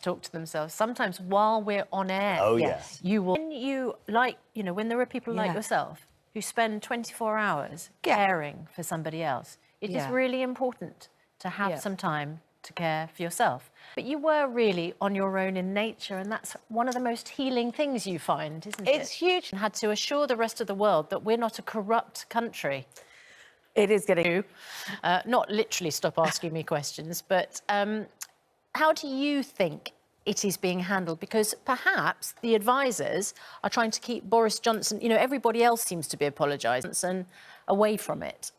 talk to themselves. Sometimes while we're on air, Oh, yes. you will. When there are people like yourself who spend 24 hours caring for somebody else, it is really important to have some time to care for yourself. But you were really on your own in nature, and that's one of the most healing things you find, isn't it? It's huge. And had to assure the rest of the world that we're not a corrupt country. It is getting... Not literally stop asking me questions, but how do you think it is being handled? Because perhaps the advisors are trying to keep Boris Johnson, everybody else seems to be apologising, away from it.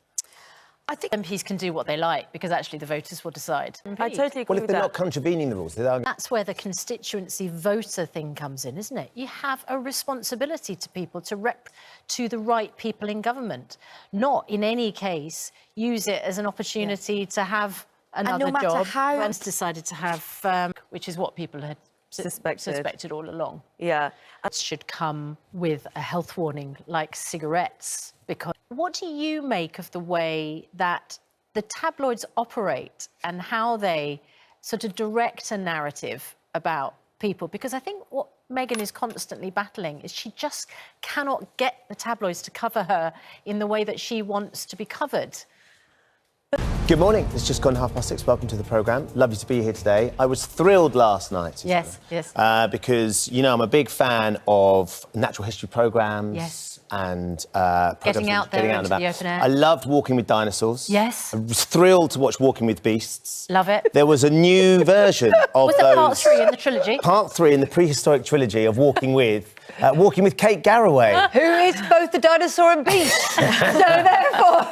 I think MPs can do what they like because actually the voters will decide. I totally agree Well, if with they're that. not contravening the rules, That's where the constituency voter thing comes in, isn't it? You have a responsibility to people to the right people in government, not in any case use it as an opportunity to have another no matter job. how... Once decided to have, which is what people had suspected all along. Yeah. It should come with a health warning like cigarettes. Because what do you make of the way that the tabloids operate and how they sort of direct a narrative about people? Because I think what Meghan is constantly battling is she just cannot get the tabloids to cover her in the way that she wants to be covered. Good morning. It's just gone 6:30. Welcome to the programme. Lovely to be here today. I was thrilled last night, Susanna, Yes. because, I'm a big fan of natural history programmes. Yes. And Getting out there into the open air. I loved Walking with Dinosaurs. Yes. I was thrilled to watch Walking with Beasts. Love it. There was a new version of Was it part 3 in the trilogy? Part 3 in the prehistoric trilogy of Walking with Kate Garraway. Who is both the dinosaur and beast. So therefore...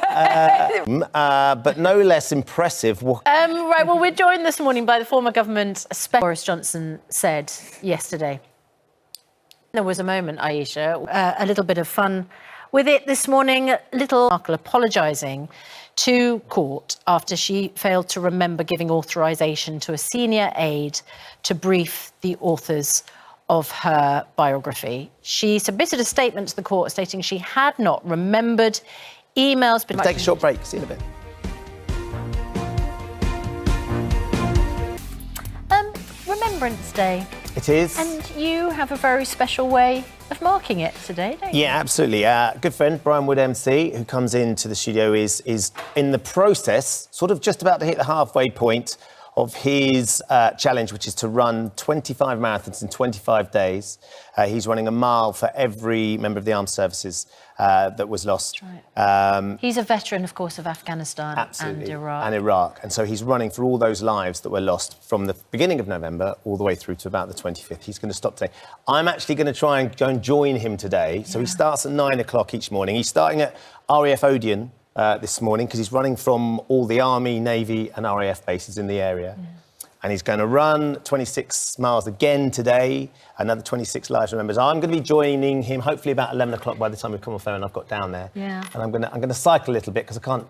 But no less impressive. Right, well, we're joined this morning by the former government special. Boris Johnson said yesterday. There was a moment, Aisha, a little bit of fun with it this morning. Little Markle apologising to court after she failed to remember giving authorisation to a senior aide to brief the authors of her biography. She submitted a statement to the court stating she had not remembered emails... Take a short break. See you in a bit. Remembrance Day. It is. And you have a very special way of marking it today, don't you? Yeah, absolutely. Good friend, Brian Wood MC, who comes into the studio, is in the process, sort of just about to hit the halfway point of his challenge, which is to run 25 marathons in 25 days. He's running a mile for every member of the armed services that was lost. Right. He's a veteran, of course, of Afghanistan Absolutely. and Iraq. And so he's running for all those lives that were lost from the beginning of November all the way through to about the 25th. He's going to stop today. I'm actually going to try and go and join him today. Yeah. So he starts at 9 o'clock each morning. He's starting at RAF Odeon this morning because he's running from all the Army, Navy and RAF bases in the area. Yeah. And he's going to run 26 miles again today, another 26 lives remembers. I'm going to be joining him hopefully about 11 o'clock by the time we've come off air and I've got down there. Yeah. And I'm going to cycle a little bit because I can't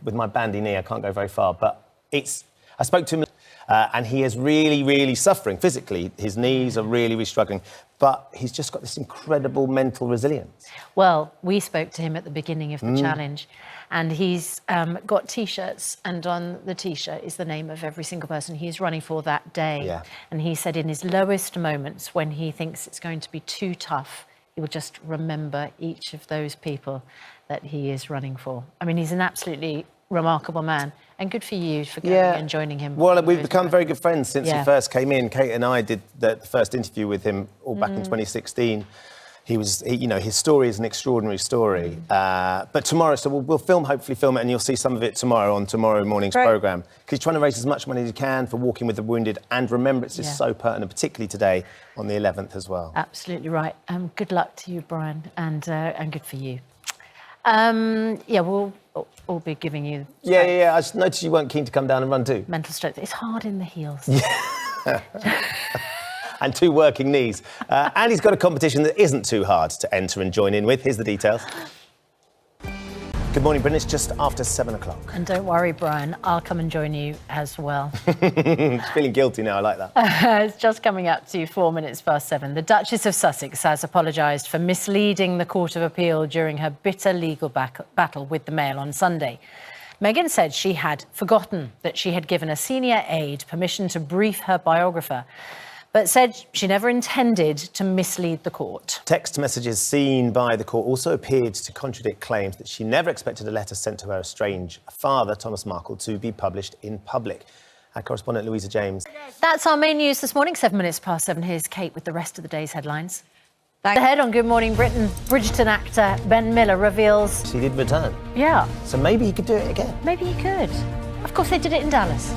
with my bandy knee, I can't go very far. But I spoke to him and he is really, really suffering physically. His knees are really, really struggling. But he's just got this incredible mental resilience. Well, we spoke to him at the beginning of the challenge. And he's got T-shirts, and on the T-shirt is the name of every single person he's running for that day. Yeah. And he said in his lowest moments, when he thinks it's going to be too tough, he will just remember each of those people that he is running for. I mean, he's an absolutely remarkable man, and good for you for going and joining him. Well, we've become very good friends since he first came in. Kate and I did the first interview with him all back in 2016. His story is an extraordinary story. But tomorrow, so we'll hopefully film it, and you'll see some of it tomorrow on tomorrow morning's programme. Because he's trying to raise as much money as he can for Walking with the Wounded, and Remembrance is so pertinent, particularly today on the 11th as well. Absolutely right. Good luck to you, Brian, and good for you. We'll all be giving you... Yeah. I just noticed you weren't keen to come down and run too. Mental strength. It's hard in the heels. And 2 working knees. And he's got a competition that isn't too hard to enter and join in with. Here's the details. Good morning, Britain. It's just after 7 o'clock. And don't worry, Brian, I'll come and join you as well. Feeling guilty now, I like that. It's just coming up to 4 minutes past 7. The Duchess of Sussex has apologised for misleading the Court of Appeal during her bitter legal battle with the Mail on Sunday. Meghan said she had forgotten that she had given a senior aide permission to brief her biographer. but said she never intended to mislead the court. Text messages seen by the court also appeared to contradict claims that she never expected a letter sent to her estranged father, Thomas Markle, to be published in public. Our correspondent Louisa James. That's our main news this morning, 7:07. Here's Kate with the rest of the day's headlines. Ahead on Good Morning Britain, Bridgerton actor Ben Miller reveals... She did return. Yeah. So maybe he could do it again. Maybe he could. Of course, they did it in Dallas.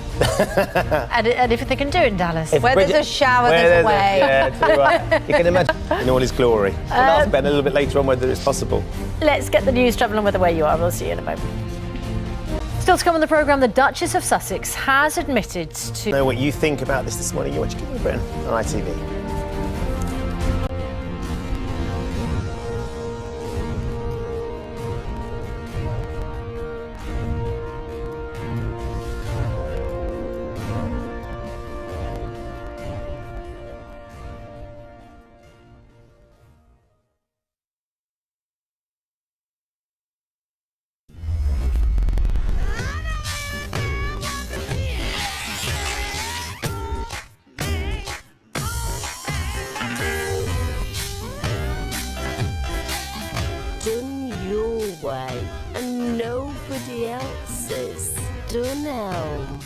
and if they can do it in Dallas... Where there's a shower, there's a way. Yeah, too right. You can imagine in all his glory. We'll ask Ben a little bit later on whether it's possible. Let's get the news travelling with the way you are. We'll see you in a moment. Still to come on the programme, the Duchess of Sussex has admitted to... Know what you think about this morning. You watch Good Morning Britain on ITV. Done your way and nobody else's. Done home.